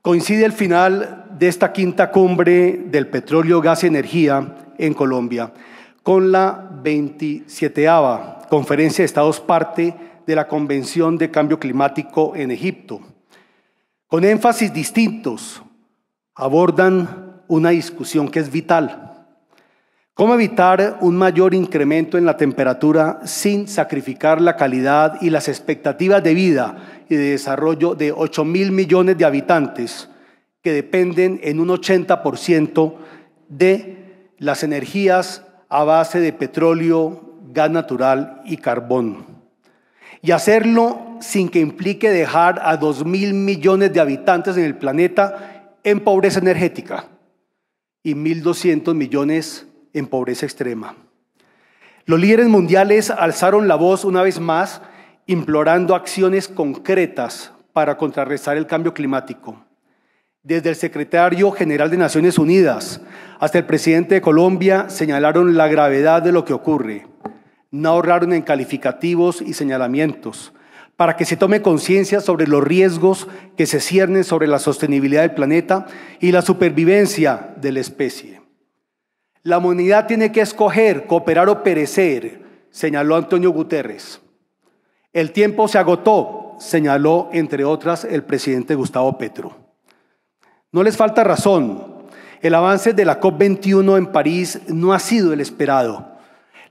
Coincide el final de esta quinta cumbre del petróleo, gas y energía en Colombia con la 27ª Conferencia de Estados parte de la Convención de Cambio Climático en Egipto. Con énfasis distintos abordan una discusión que es vital. ¿Cómo evitar un mayor incremento en la temperatura sin sacrificar la calidad y las expectativas de vida y de desarrollo de 8.000 millones de habitantes que dependen en un 80% de las energías a base de petróleo, gas natural y carbón? Y hacerlo sin que implique dejar a 2.000 millones de habitantes en el planeta en pobreza energética y 1.200 millones en pobreza extrema. Los líderes mundiales alzaron la voz una vez más, implorando acciones concretas para contrarrestar el cambio climático. Desde el secretario general de Naciones Unidas hasta el presidente de Colombia señalaron la gravedad de lo que ocurre. No ahorraron en calificativos y señalamientos para que se tome conciencia sobre los riesgos que se ciernen sobre la sostenibilidad del planeta y la supervivencia de la especie. La humanidad tiene que escoger cooperar o perecer, señaló Antonio Guterres. El tiempo se agotó, señaló entre otras el presidente Gustavo Petro. No les falta razón. El avance de la COP21 en París no ha sido el esperado.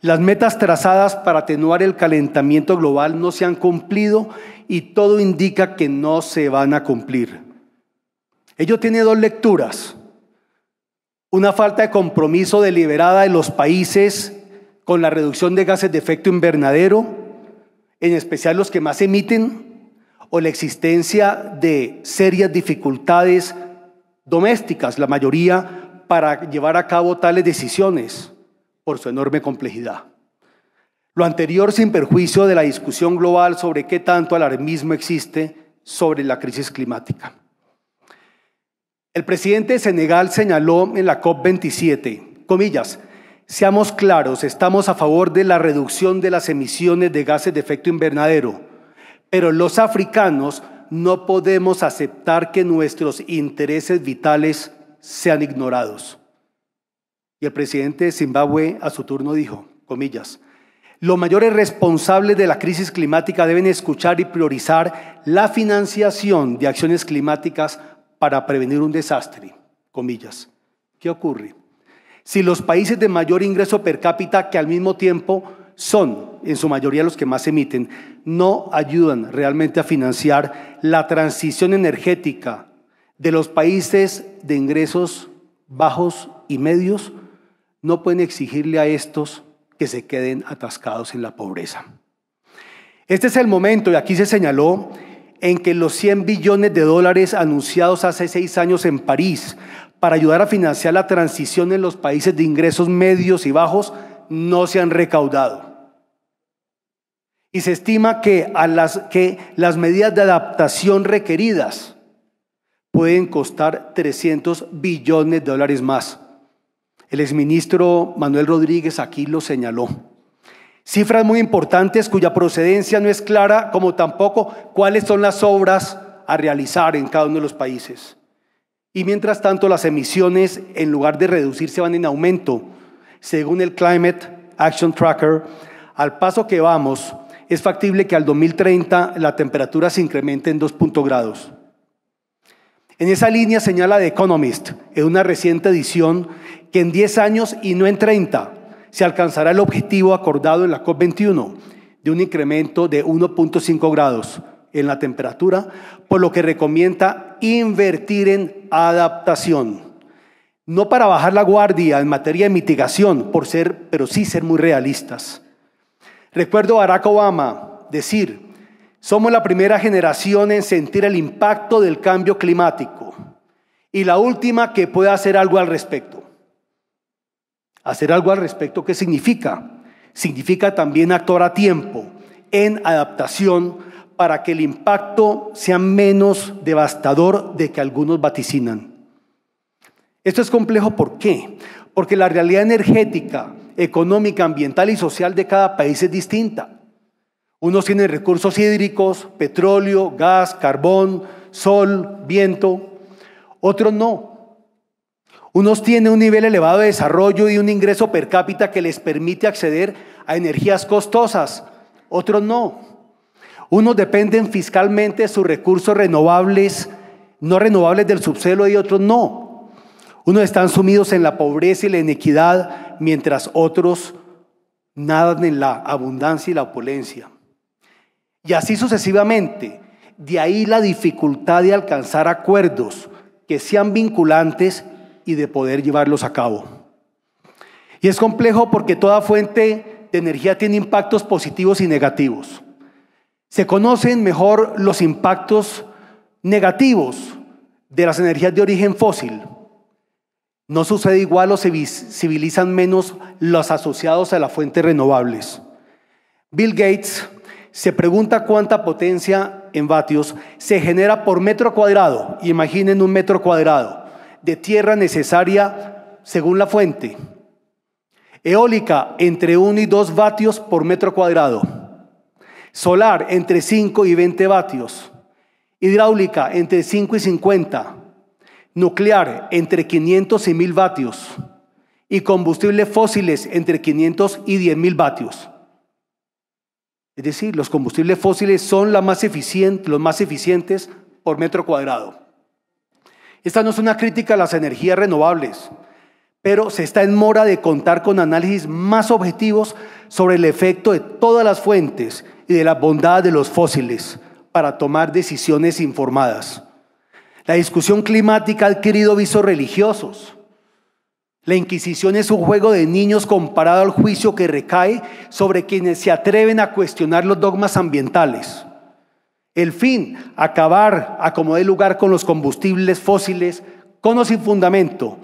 Las metas trazadas para atenuar el calentamiento global no se han cumplido y todo indica que no se van a cumplir. Ello tiene dos lecturas. Una falta de compromiso deliberada de los países con la reducción de gases de efecto invernadero, en especial los que más emiten, o la existencia de serias dificultades domésticas, la mayoría, para llevar a cabo tales decisiones por su enorme complejidad. Lo anterior sin perjuicio de la discusión global sobre qué tanto alarmismo existe sobre la crisis climática. El presidente de Senegal señaló en la COP27, comillas, seamos claros, estamos a favor de la reducción de las emisiones de gases de efecto invernadero, pero los africanos no podemos aceptar que nuestros intereses vitales sean ignorados. Y el presidente de Zimbabue a su turno dijo, comillas, los mayores responsables de la crisis climática deben escuchar y priorizar la financiación de acciones climáticas para prevenir un desastre, comillas. ¿Qué ocurre? Si los países de mayor ingreso per cápita, que al mismo tiempo son en su mayoría los que más emiten, no ayudan realmente a financiar la transición energética de los países de ingresos bajos y medios, no pueden exigirle a estos que se queden atascados en la pobreza. Este es el momento, y aquí se señaló, en que los 100 billones de dólares anunciados hace 6 años en París para ayudar a financiar la transición en los países de ingresos medios y bajos no se han recaudado. Y se estima que las medidas de adaptación requeridas pueden costar 300 billones de dólares más. El exministro Manuel Rodríguez aquí lo señaló. Cifras muy importantes cuya procedencia no es clara, como tampoco cuáles son las obras a realizar en cada uno de los países. Y mientras tanto, las emisiones, en lugar de reducirse, van en aumento. Según el Climate Action Tracker, al paso que vamos, es factible que al 2030 la temperatura se incremente en 2 grados. En esa línea señala The Economist, en una reciente edición, que en 10 años y no en 30 se alcanzará el objetivo acordado en la COP21 de un incremento de 1.5 grados en la temperatura, por lo que recomienda invertir en adaptación. No para bajar la guardia en materia de mitigación, pero sí ser muy realistas. Recuerdo a Barack Obama decir, somos la primera generación en sentir el impacto del cambio climático y la última que pueda hacer algo al respecto. Hacer algo al respecto, ¿qué significa? Significa también actuar a tiempo, en adaptación, para que el impacto sea menos devastador de que algunos vaticinan. Esto es complejo, ¿por qué? Porque la realidad energética, económica, ambiental y social de cada país es distinta. Unos tienen recursos hídricos, petróleo, gas, carbón, sol, viento. otros no. Unos tienen un nivel elevado de desarrollo y un ingreso per cápita que les permite acceder a energías costosas, otros no. Unos dependen fiscalmente de sus recursos renovables, no renovables del subsuelo y otros no. Unos están sumidos en la pobreza y la inequidad, mientras otros nadan en la abundancia y la opulencia. Y así sucesivamente. De ahí la dificultad de alcanzar acuerdos que sean vinculantes y de poder llevarlos a cabo. Y es complejo porque toda fuente de energía tiene impactos positivos y negativos. Se conocen mejor los impactos negativos de las energías de origen fósil. No sucede igual o se visibilizan menos los asociados a las fuentes renovables. Bill Gates se pregunta cuánta potencia en vatios se genera por metro cuadrado. Imaginen un metro cuadrado de tierra necesaria según la fuente. Eólica entre 1 y 2 vatios por metro cuadrado. Solar entre 5 y 20 vatios. Hidráulica entre 5 y 50. Nuclear entre 500 y 1000 vatios. Y combustibles fósiles entre 500 y 10.000 vatios. Es decir, los combustibles fósiles son los más eficientes por metro cuadrado. Esta no es una crítica a las energías renovables, pero se está en mora de contar con análisis más objetivos sobre el efecto de todas las fuentes y de las bondades de los fósiles para tomar decisiones informadas. La discusión climática ha adquirido visos religiosos. La Inquisición es un juego de niños comparado al juicio que recae sobre quienes se atreven a cuestionar los dogmas ambientales. El fin, acabar a como dé lugar con los combustibles fósiles, con o sin fundamento,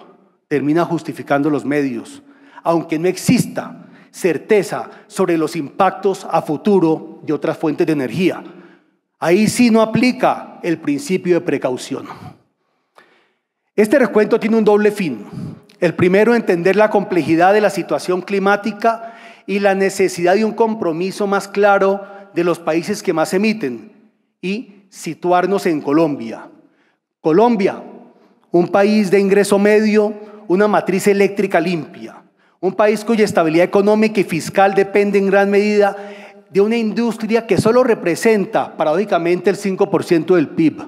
termina justificando los medios, aunque no exista certeza sobre los impactos a futuro de otras fuentes de energía. Ahí sí no aplica el principio de precaución. Este recuento tiene un doble fin. El primero, entender la complejidad de la situación climática y la necesidad de un compromiso más claro de los países que más emiten y situarnos en Colombia. Colombia, un país de ingreso medio, una matriz eléctrica limpia, un país cuya estabilidad económica y fiscal depende en gran medida de una industria que solo representa paradójicamente el 5% del PIB.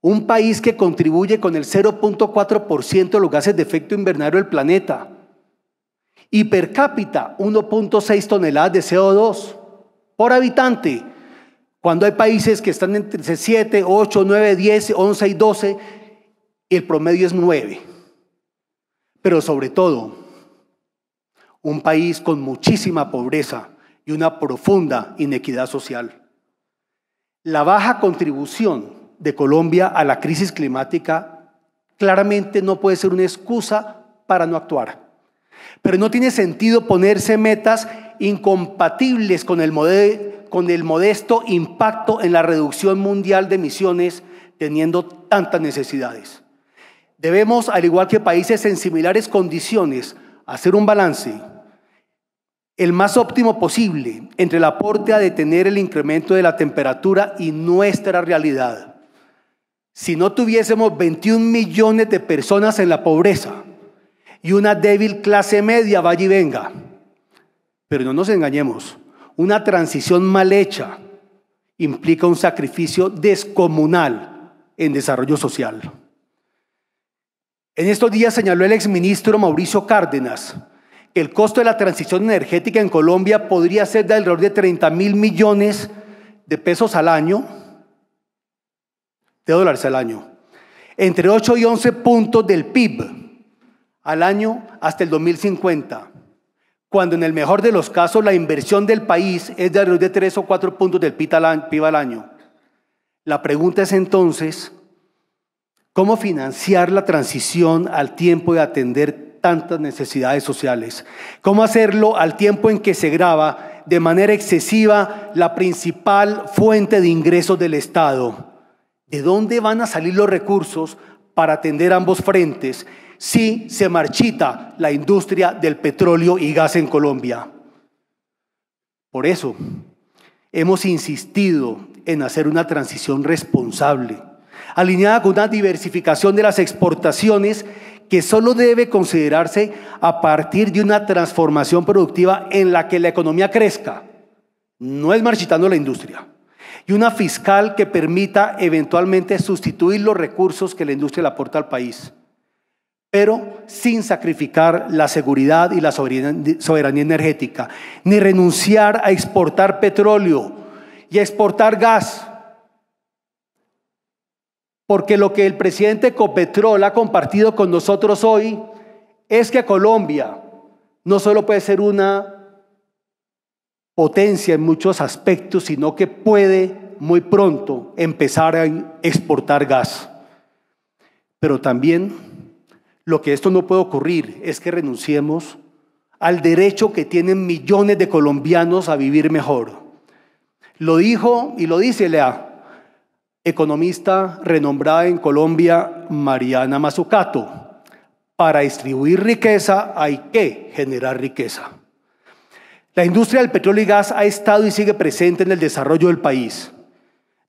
Un país que contribuye con el 0.4% de los gases de efecto invernadero del planeta. Y per cápita 1.6 toneladas de CO2 por habitante. Cuando hay países que están entre 7, 8, 9, 10, 11 y 12, el promedio es 9. Pero sobre todo, un país con muchísima pobreza y una profunda inequidad social. La baja contribución de Colombia a la crisis climática claramente no puede ser una excusa para no actuar. Pero no tiene sentido ponerse metas incompatibles con el modesto impacto en la reducción mundial de emisiones teniendo tantas necesidades. Debemos, al igual que países en similares condiciones, hacer un balance el más óptimo posible entre el aporte a detener el incremento de la temperatura y nuestra realidad. Si no tuviésemos 21 millones de personas en la pobreza y una débil clase media vaya y venga, pero no nos engañemos, una transición mal hecha implica un sacrificio descomunal en desarrollo social. En estos días señaló el exministro Mauricio Cárdenas que el costo de la transición energética en Colombia podría ser de alrededor de 30.000 millones de pesos al año, de dólares al año, entre 8 y 11 puntos del PIB al año hasta el 2050, cuando en el mejor de los casos la inversión del país es de alrededor de 3 o 4 puntos del PIB al año. La pregunta es entonces, ¿cómo financiar la transición al tiempo de atender tantas necesidades sociales? ¿Cómo hacerlo al tiempo en que se grava de manera excesiva la principal fuente de ingresos del Estado? ¿De dónde van a salir los recursos para atender ambos frentes si se marchita la industria del petróleo y gas en Colombia? Por eso hemos insistido en hacer una transición responsable, alineada con una diversificación de las exportaciones que solo debe considerarse a partir de una transformación productiva en la que la economía crezca, no es marchitando la industria, y una fiscal que permita eventualmente sustituir los recursos que la industria le aporta al país, pero sin sacrificar la seguridad y la soberanía energética, ni renunciar a exportar petróleo y a exportar gas. Porque lo que el presidente Ecopetrol ha compartido con nosotros hoy es que Colombia no solo puede ser una potencia en muchos aspectos, sino que puede muy pronto empezar a exportar gas. Pero también lo que esto no puede ocurrir es que renunciemos al derecho que tienen millones de colombianos a vivir mejor. Lo dijo y lo dice la economista renombrada en Colombia, Mariana Mazzucato: para distribuir riqueza hay que generar riqueza. La industria del petróleo y gas ha estado y sigue presente en el desarrollo del país.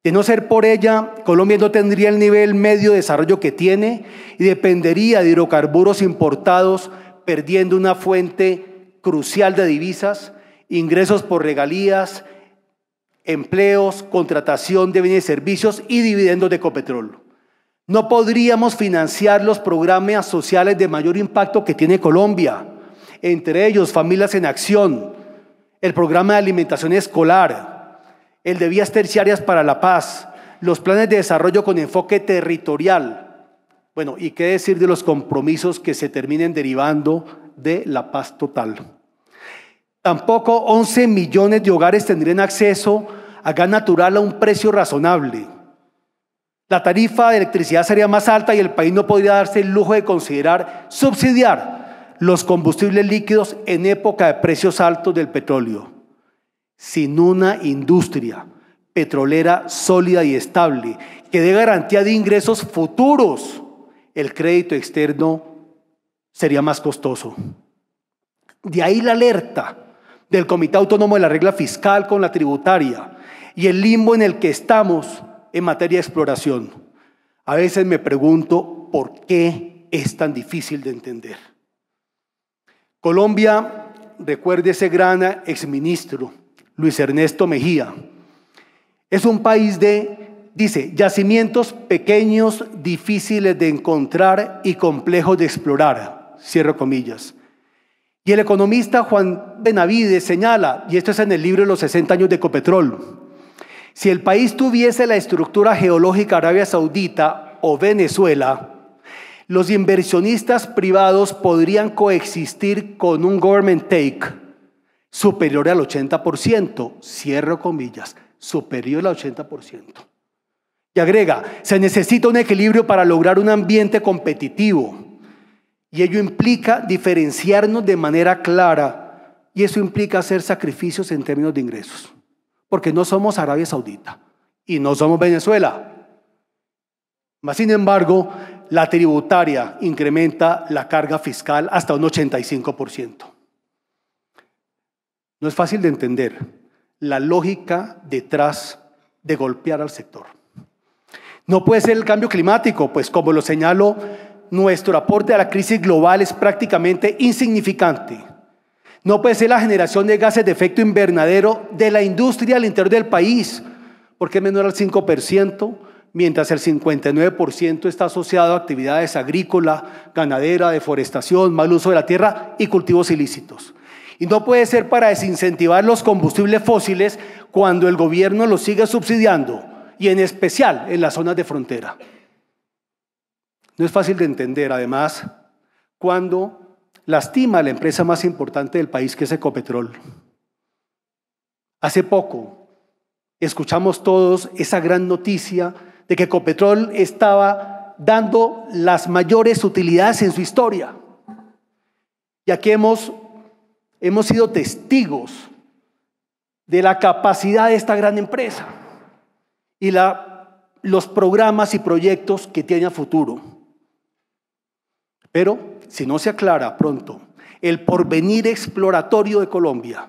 De no ser por ella, Colombia no tendría el nivel medio de desarrollo que tiene y dependería de hidrocarburos importados, perdiendo una fuente crucial de divisas, ingresos por regalías, empleos, contratación de bienes y servicios y dividendos de Ecopetrol. No podríamos financiar los programas sociales de mayor impacto que tiene Colombia, entre ellos Familias en Acción, el programa de alimentación escolar, el de vías terciarias para la paz, los planes de desarrollo con enfoque territorial. Bueno, y qué decir de los compromisos que se terminen derivando de la paz total. Tampoco 11 millones de hogares tendrían acceso a gas natural a un precio razonable. La tarifa de electricidad sería más alta y el país no podría darse el lujo de considerar subsidiar los combustibles líquidos en época de precios altos del petróleo. Sin una industria petrolera sólida y estable que dé garantía de ingresos futuros, el crédito externo sería más costoso. De ahí la alerta del Comité Autónomo de la Regla Fiscal con la tributaria y el limbo en el que estamos en materia de exploración. A veces me pregunto por qué es tan difícil de entender. Colombia, recuerde ese gran exministro, Luis Ernesto Mejía, es un país de, dice, yacimientos pequeños, difíciles de encontrar y complejos de explorar, cierro comillas. Y el economista Juan Benavides señala, y esto es en el libro de los 60 años de Ecopetrol: si el país tuviese la estructura geológica de Arabia Saudita o Venezuela, los inversionistas privados podrían coexistir con un government take superior al 80%, cierro comillas, superior al 80%. Y agrega, se necesita un equilibrio para lograr un ambiente competitivo. Y ello implica diferenciarnos de manera clara, y eso implica hacer sacrificios en términos de ingresos, porque no somos Arabia Saudita y no somos Venezuela. Mas, sin embargo, la tributaria incrementa la carga fiscal hasta un 85%. No es fácil de entender la lógica detrás de golpear al sector. No puede ser el cambio climático, pues como lo señalo, nuestro aporte a la crisis global es prácticamente insignificante. No puede ser la generación de gases de efecto invernadero de la industria al interior del país, porque es menor al 5%, mientras el 59% está asociado a actividades agrícolas, ganadera, deforestación, mal uso de la tierra y cultivos ilícitos. Y no puede ser para desincentivar los combustibles fósiles cuando el gobierno los sigue subsidiando, y en especial en las zonas de frontera. No es fácil de entender, además, cuando lastima a la empresa más importante del país, que es Ecopetrol. Hace poco escuchamos todos esa gran noticia de que Ecopetrol estaba dando las mayores utilidades en su historia. Y aquí hemos sido testigos de la capacidad de esta gran empresa y los programas y proyectos que tiene a futuro. Pero si no se aclara pronto el porvenir exploratorio de Colombia,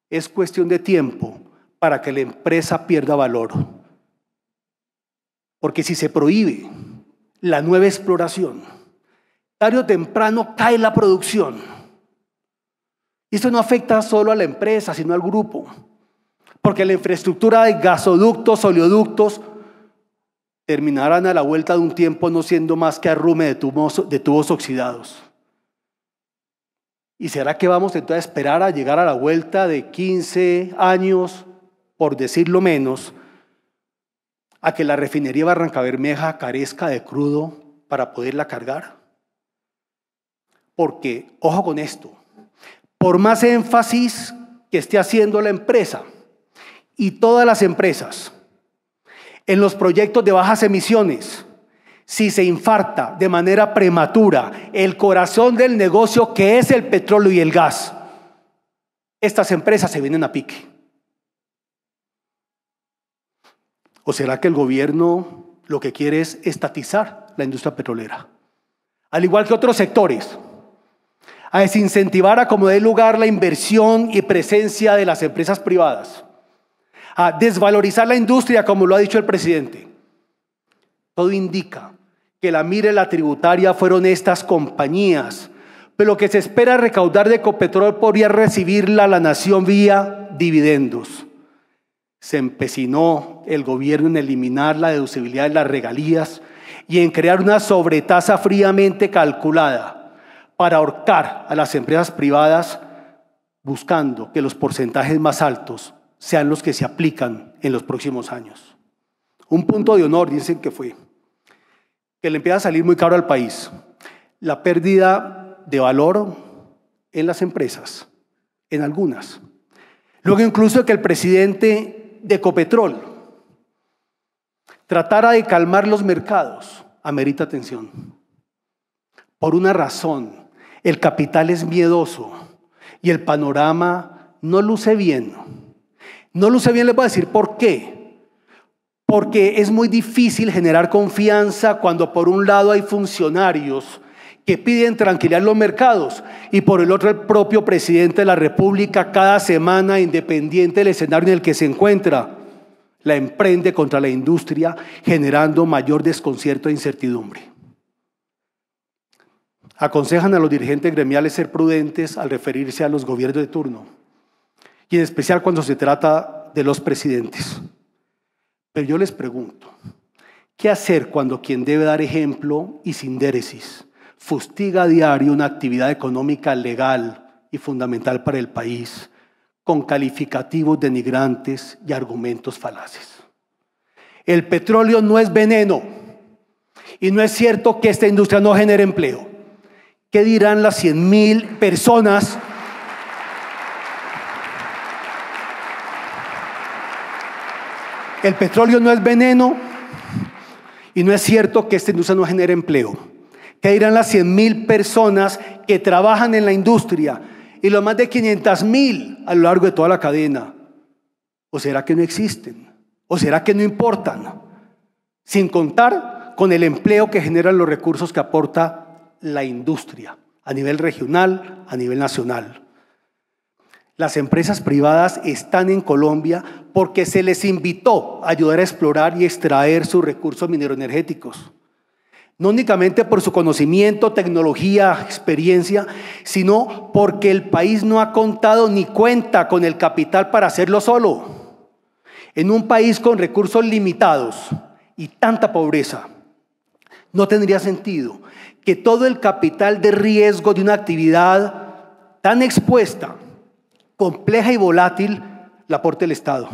es cuestión de tiempo para que la empresa pierda valor. Porque si se prohíbe la nueva exploración, tarde o temprano cae la producción. Y esto no afecta solo a la empresa, sino al grupo. Porque la infraestructura de gasoductos, oleoductos, terminarán a la vuelta de un tiempo no siendo más que arrume de tubos oxidados. ¿Y será que vamos entonces a esperar a llegar a la vuelta de 15 años, por decirlo menos, a que la refinería de Barrancabermeja carezca de crudo para poderla cargar? Porque, ojo con esto, por más énfasis que esté haciendo la empresa y todas las empresas en los proyectos de bajas emisiones, si se infarta de manera prematura el corazón del negocio, que es el petróleo y el gas, estas empresas se vienen a pique. ¿O será que el gobierno lo que quiere es estatizar la industria petrolera? Al igual que otros sectores, a desincentivar a como dé lugar la inversión y presencia de las empresas privadas, a desvalorizar la industria, como lo ha dicho el presidente. Todo indica que la mira y la tributaria fueron estas compañías, pero lo que se espera recaudar de Ecopetrol podría recibirla la nación vía dividendos. Se empecinó el gobierno en eliminar la deducibilidad de las regalías y en crear una sobretasa fríamente calculada para ahorcar a las empresas privadas, buscando que los porcentajes más altos sean los que se aplican en los próximos años. Un punto de honor, dicen que fue, que le empieza a salir muy caro al país la pérdida de valor en las empresas, en algunas. Luego incluso que el presidente de Ecopetrol tratara de calmar los mercados, amerita atención. Por una razón, el capital es miedoso y el panorama no luce bien. No luce bien, les voy a decir por qué. Porque es muy difícil generar confianza cuando por un lado hay funcionarios que piden tranquilidad en los mercados y por el otro el propio presidente de la República cada semana, independiente del escenario en el que se encuentra, la emprende contra la industria, generando mayor desconcierto e incertidumbre. Aconsejan a los dirigentes gremiales ser prudentes al referirse a los gobiernos de turno, y en especial cuando se trata de los presidentes. Pero yo les pregunto, ¿qué hacer cuando quien debe dar ejemplo y sin déresis fustiga a diario una actividad económica legal y fundamental para el país con calificativos denigrantes y argumentos falaces? El petróleo no es veneno y no es cierto que esta industria no genere empleo. ¿Qué dirán las 100,000 personas El petróleo no es veneno y no es cierto que esta industria no genere empleo? ¿Qué dirán las 100,000 personas que trabajan en la industria y los más de 500,000 a lo largo de toda la cadena? ¿O será que no existen? ¿O será que no importan? Sin contar con el empleo que generan los recursos que aporta la industria a nivel regional, a nivel nacional. Las empresas privadas están en Colombia porque se les invitó a ayudar a explorar y extraer sus recursos mineroenergéticos. No únicamente por su conocimiento, tecnología, experiencia, sino porque el país no ha contado ni cuenta con el capital para hacerlo solo. En un país con recursos limitados y tanta pobreza, no tendría sentido que todo el capital de riesgo de una actividad tan expuesta, compleja y volátil, la aporte el Estado.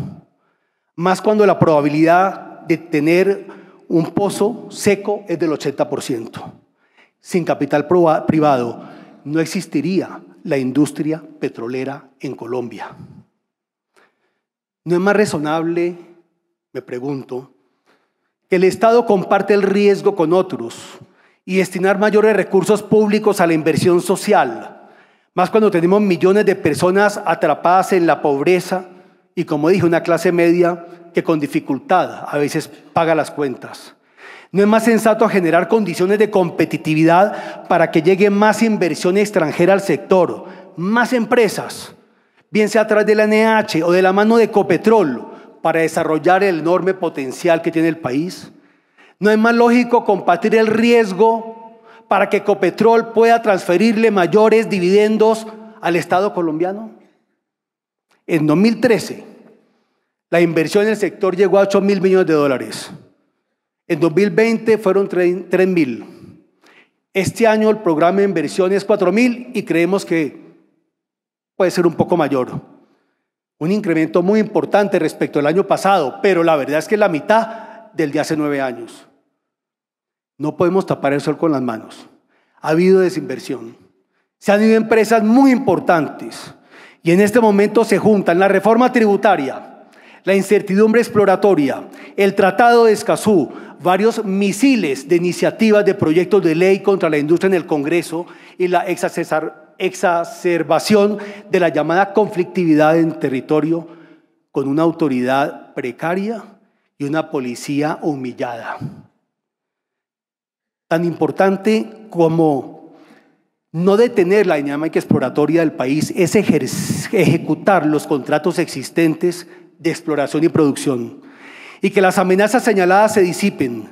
Más cuando la probabilidad de tener un pozo seco es del 80%. Sin capital privado no existiría la industria petrolera en Colombia. ¿No es más razonable, me pregunto, que el Estado comparte el riesgo con otros y destinar mayores recursos públicos a la inversión social? Más cuando tenemos millones de personas atrapadas en la pobreza y, como dije, una clase media que con dificultad a veces paga las cuentas. ¿No es más sensato generar condiciones de competitividad para que llegue más inversión extranjera al sector, más empresas, bien sea a través de la NH o de la mano de Ecopetrol, para desarrollar el enorme potencial que tiene el país? ¿No es más lógico compartir el riesgo para que Ecopetrol pueda transferirle mayores dividendos al Estado colombiano? En 2013, la inversión en el sector llegó a 8.000 millones de dólares. En 2020 fueron 3.000. Este año el programa de inversión es 4.000 y creemos que puede ser un poco mayor. Un incremento muy importante respecto al año pasado, pero la verdad es que es la mitad del de hace 9 años. No podemos tapar el sol con las manos. Ha habido desinversión. Se han ido empresas muy importantes y en este momento se juntan la reforma tributaria, la incertidumbre exploratoria, el Tratado de Escazú, varios misiles de iniciativas de proyectos de ley contra la industria en el Congreso y la exacerbación de la llamada conflictividad en territorio con una autoridad precaria y una policía humillada. Tan importante como no detener la dinámica exploratoria del país es ejecutar los contratos existentes de exploración y producción y que las amenazas señaladas se disipen.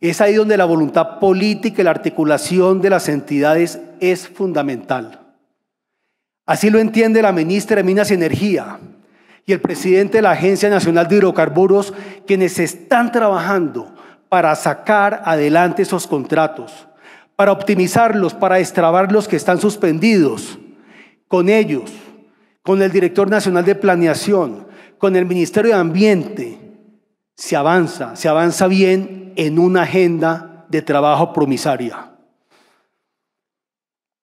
Es ahí donde la voluntad política y la articulación de las entidades es fundamental. Así lo entiende la ministra de Minas y Energía y el presidente de la Agencia Nacional de Hidrocarburos, quienes están trabajando para sacar adelante esos contratos, para optimizarlos, para destrabar los que están suspendidos. Con ellos, con el director nacional de planeación, con el Ministerio de Ambiente, se avanza bien en una agenda de trabajo promisaria.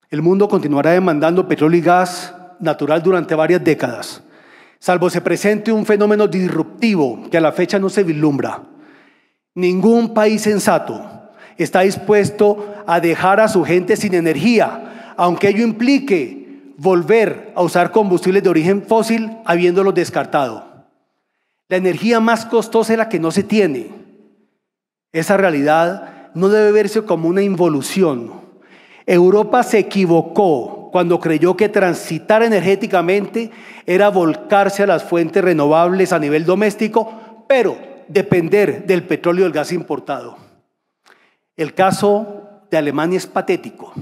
El mundo continuará demandando petróleo y gas natural durante varias décadas, salvo se presente un fenómeno disruptivo que a la fecha no se vislumbra. Ningún país sensato está dispuesto a dejar a su gente sin energía, aunque ello implique volver a usar combustibles de origen fósil habiéndolos descartado. La energía más costosa es la que no se tiene. Esa realidad no debe verse como una involución. Europa se equivocó cuando creyó que transitar energéticamente era volcarse a las fuentes renovables a nivel doméstico, pero depender del petróleo y del gas importado. El caso de Alemania es patético.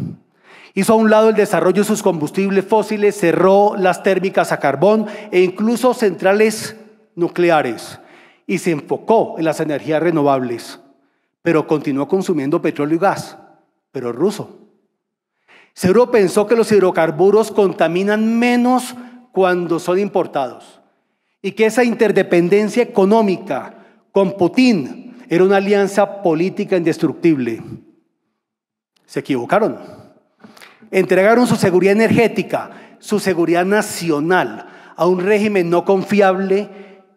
Hizo a un lado el desarrollo de sus combustibles fósiles, cerró las térmicas a carbón e incluso centrales nucleares y se enfocó en las energías renovables, pero continuó consumiendo petróleo y gas, pero ruso. Seguro pensó que los hidrocarburos contaminan menos cuando son importados y que esa interdependencia económica con Putin era una alianza política indestructible. Se equivocaron. Entregaron su seguridad energética, su seguridad nacional a un régimen no confiable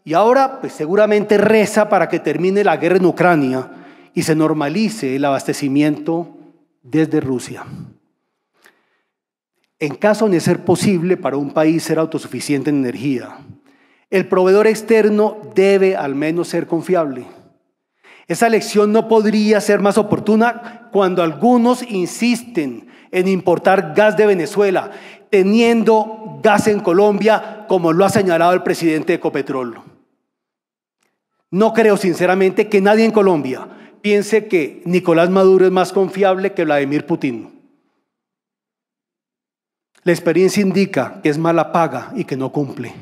y ahora pues seguramente reza para que termine la guerra en Ucrania y se normalice el abastecimiento desde Rusia. En caso de ser posible para un país ser autosuficiente en energía, el proveedor externo debe al menos ser confiable. Esa elección no podría ser más oportuna cuando algunos insisten en importar gas de Venezuela, teniendo gas en Colombia, como lo ha señalado el presidente de Ecopetrol. No creo sinceramente que nadie en Colombia piense que Nicolás Maduro es más confiable que Vladimir Putin. La experiencia indica que es mala paga y que no cumple.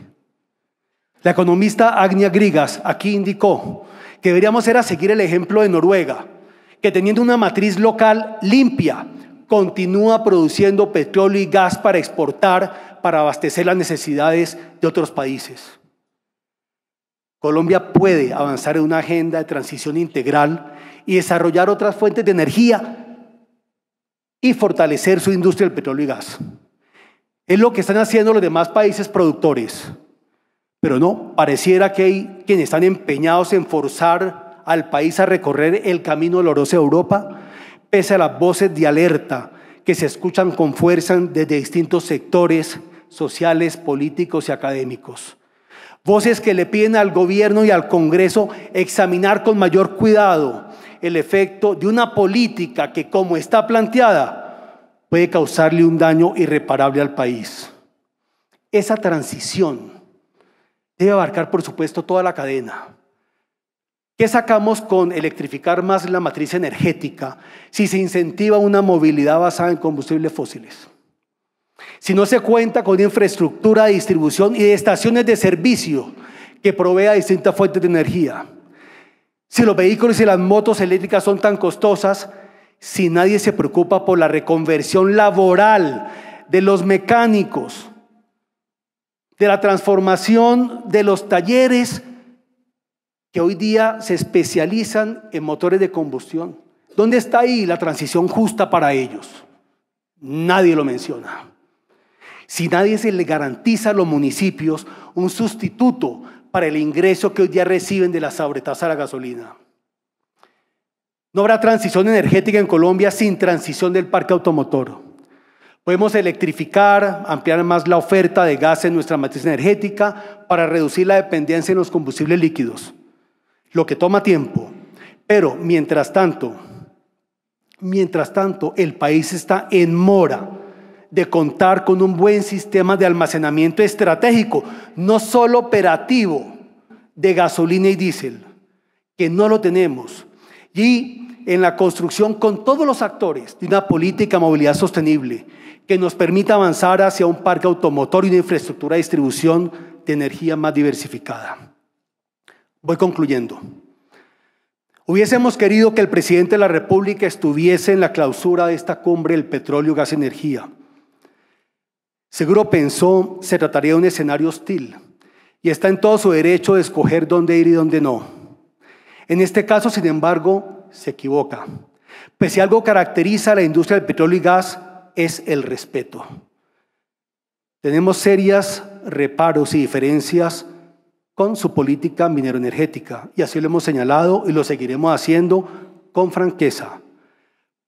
La economista Agnia Grigas aquí indicó que deberíamos seguir el ejemplo de Noruega, que teniendo una matriz local limpia, continúa produciendo petróleo y gas para exportar, para abastecer las necesidades de otros países. Colombia puede avanzar en una agenda de transición integral y desarrollar otras fuentes de energía y fortalecer su industria del petróleo y gas. Es lo que están haciendo los demás países productores. Pero no, pareciera que hay quienes están empeñados en forzar al país a recorrer el camino doloroso de Europa, pese a las voces de alerta que se escuchan con fuerza desde distintos sectores sociales, políticos y académicos. Voces que le piden al gobierno y al Congreso examinar con mayor cuidado el efecto de una política que, como está planteada, puede causarle un daño irreparable al país. Esa transición debe abarcar, por supuesto, toda la cadena. ¿Qué sacamos con electrificar más la matriz energética si se incentiva una movilidad basada en combustibles fósiles? Si no se cuenta con infraestructura de distribución y de estaciones de servicio que provea distintas fuentes de energía. Si los vehículos y las motos eléctricas son tan costosas, si nadie se preocupa por la reconversión laboral de los mecánicos, de la transformación de los talleres que hoy día se especializan en motores de combustión. ¿Dónde está ahí la transición justa para ellos? Nadie lo menciona. Si nadie se le garantiza a los municipios un sustituto para el ingreso que hoy día reciben de la sobretasa de la gasolina. No habrá transición energética en Colombia sin transición del parque automotor. Podemos electrificar, ampliar más la oferta de gas en nuestra matriz energética para reducir la dependencia en los combustibles líquidos, lo que toma tiempo. Pero mientras tanto, el país está en mora de contar con un buen sistema de almacenamiento estratégico, no solo operativo, de gasolina y diésel, que no lo tenemos. Y en la construcción con todos los actores de una política de movilidad sostenible que nos permita avanzar hacia un parque automotor y una infraestructura de distribución de energía más diversificada. Voy concluyendo. Hubiésemos querido que el presidente de la República estuviese en la clausura de esta cumbre del petróleo, gas y energía. Seguro pensó se trataría de un escenario hostil y está en todo su derecho de escoger dónde ir y dónde no. En este caso, sin embargo, se equivoca. Pues si algo caracteriza a la industria del petróleo y gas es el respeto. Tenemos serios reparos y diferencias con su política minero-energética y así lo hemos señalado y lo seguiremos haciendo con franqueza.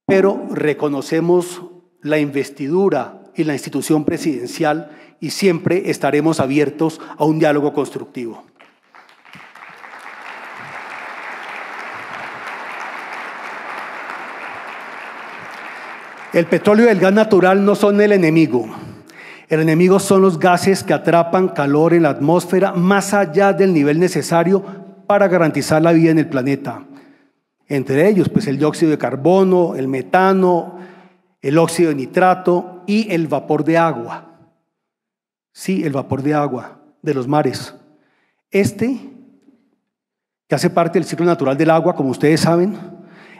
Pero reconocemos la investidura y la institución presidencial y siempre estaremos abiertos a un diálogo constructivo. El petróleo y el gas natural no son el enemigo. El enemigo son los gases que atrapan calor en la atmósfera más allá del nivel necesario para garantizar la vida en el planeta. Entre ellos, pues el dióxido de carbono, el metano, el óxido de nitrato y el vapor de agua. Sí, el vapor de agua de los mares. Que hace parte del ciclo natural del agua, como ustedes saben,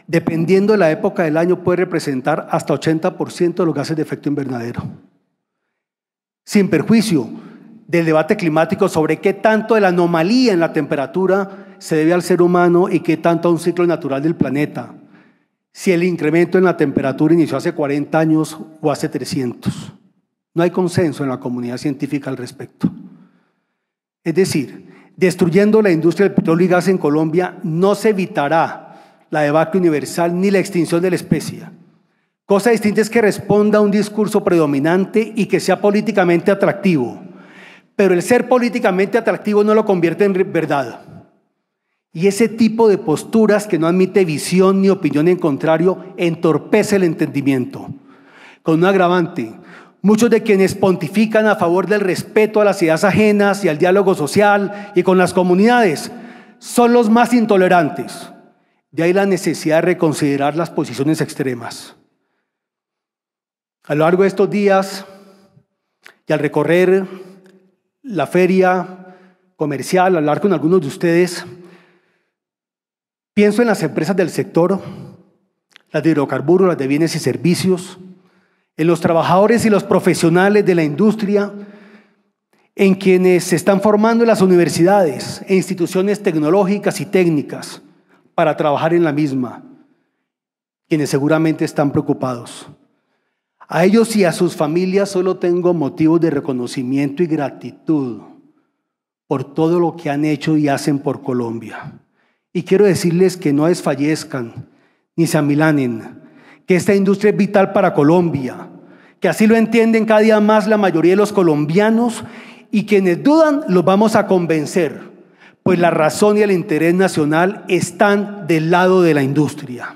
dependiendo de la época del año, puede representar hasta 80% de los gases de efecto invernadero. Sin perjuicio del debate climático sobre qué tanto de la anomalía en la temperatura se debe al ser humano y qué tanto a un ciclo natural del planeta. Si el incremento en la temperatura inició hace 40 años o hace 300. No hay consenso en la comunidad científica al respecto. Es decir, destruyendo la industria del petróleo y gas en Colombia no se evitará la debacle universal ni la extinción de la especie. Cosa distinta es que responda a un discurso predominante y que sea políticamente atractivo. Pero el ser políticamente atractivo no lo convierte en verdad. Y ese tipo de posturas que no admite visión ni opinión en contrario entorpece el entendimiento. Con un agravante, muchos de quienes pontifican a favor del respeto a las ideas ajenas y al diálogo social y con las comunidades son los más intolerantes. De ahí la necesidad de reconsiderar las posiciones extremas. A lo largo de estos días y al recorrer la feria comercial, al hablar con algunos de ustedes, pienso en las empresas del sector, las de hidrocarburos, las de bienes y servicios, en los trabajadores y los profesionales de la industria, en quienes se están formando en las universidades e instituciones tecnológicas y técnicas para trabajar en la misma, quienes seguramente están preocupados. A ellos y a sus familias solo tengo motivos de reconocimiento y gratitud por todo lo que han hecho y hacen por Colombia. Y quiero decirles que no desfallezcan ni se amilanen, que esta industria es vital para Colombia, que así lo entienden cada día más la mayoría de los colombianos y quienes dudan los vamos a convencer, pues la razón y el interés nacional están del lado de la industria.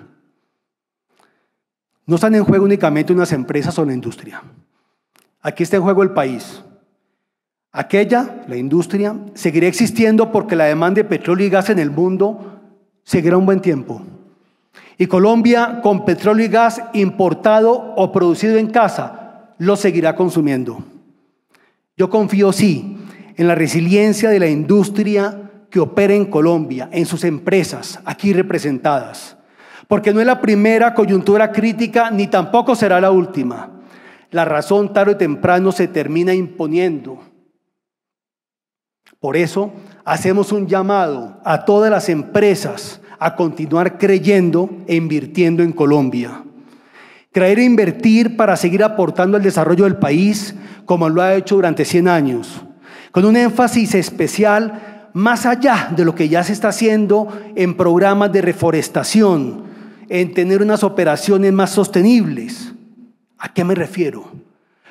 No están en juego únicamente unas empresas o la industria. Aquí está en juego el país. Aquella, la industria, seguirá existiendo porque la demanda de petróleo y gas en el mundo seguirá un buen tiempo. Y Colombia, con petróleo y gas importado o producido en casa, lo seguirá consumiendo. Yo confío, sí, en la resiliencia de la industria que opera en Colombia, en sus empresas aquí representadas, porque no es la primera coyuntura crítica ni tampoco será la última. La razón tarde o temprano se termina imponiendo. Por eso hacemos un llamado a todas las empresas a continuar creyendo e invirtiendo en Colombia. Creer e invertir para seguir aportando al desarrollo del país como lo ha hecho durante 100 años, con un énfasis especial más allá de lo que ya se está haciendo en programas de reforestación, en tener unas operaciones más sostenibles. ¿A qué me refiero?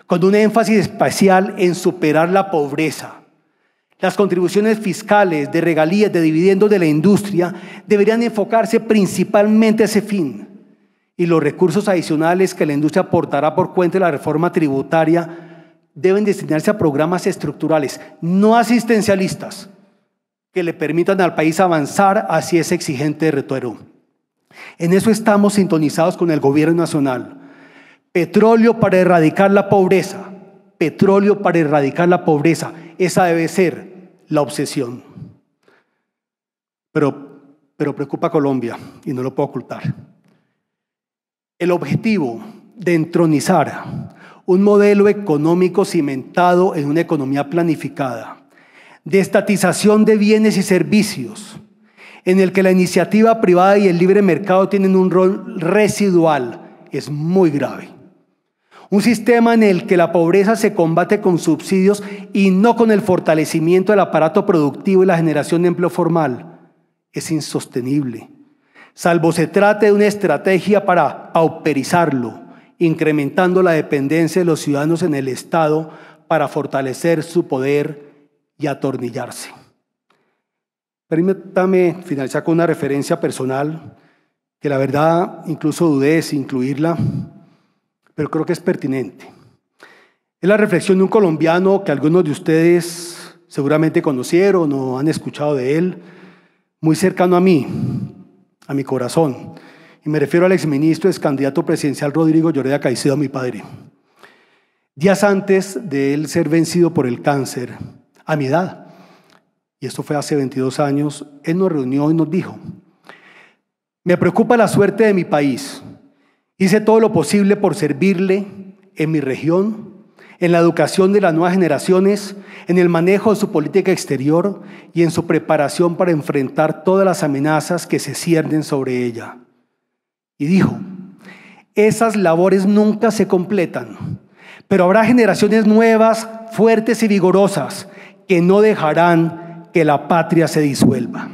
Con un énfasis especial en superar la pobreza. Las contribuciones fiscales de regalías, de dividendos de la industria deberían enfocarse principalmente a ese fin. Y los recursos adicionales que la industria aportará por cuenta de la reforma tributaria deben destinarse a programas estructurales, no asistencialistas, que le permitan al país avanzar hacia ese exigente retorno. En eso estamos sintonizados con el gobierno nacional. Petróleo para erradicar la pobreza. Petróleo para erradicar la pobreza. Esa debe ser la obsesión. Pero preocupa a Colombia y no lo puedo ocultar. El objetivo de entronizar un modelo económico cimentado en una economía planificada, de estatización de bienes y servicios, en el que la iniciativa privada y el libre mercado tienen un rol residual, es muy grave. Un sistema en el que la pobreza se combate con subsidios y no con el fortalecimiento del aparato productivo y la generación de empleo formal es insostenible, salvo se trate de una estrategia para pauperizarlo, incrementando la dependencia de los ciudadanos en el Estado para fortalecer su poder y atornillarse. Permítame finalizar con una referencia personal que la verdad incluso dudé si incluirla, pero creo que es pertinente. Es la reflexión de un colombiano que algunos de ustedes seguramente conocieron o han escuchado de él, muy cercano a mí, a mi corazón. Y me refiero al exministro, ex candidato presidencial Rodrigo Lloreda Caicedo, mi padre. Días antes de él ser vencido por el cáncer, a mi edad, y esto fue hace 22 años, él nos reunió y nos dijo: me preocupa la suerte de mi país. Hice todo lo posible por servirle en mi región, en la educación de las nuevas generaciones, en el manejo de su política exterior y en su preparación para enfrentar todas las amenazas que se ciernen sobre ella. Y dijo: esas labores nunca se completan, pero habrá generaciones nuevas, fuertes y vigorosas, que no dejarán que la patria se disuelva.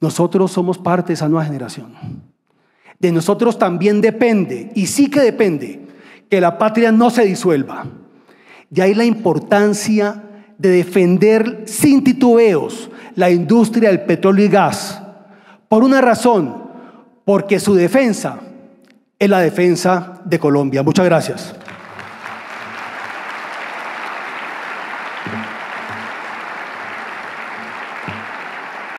Nosotros somos parte de esa nueva generación. De nosotros también depende, y sí que depende, que la patria no se disuelva. De ahí la importancia de defender sin titubeos la industria del petróleo y gas. Por una razón, porque su defensa es la defensa de Colombia. Muchas gracias.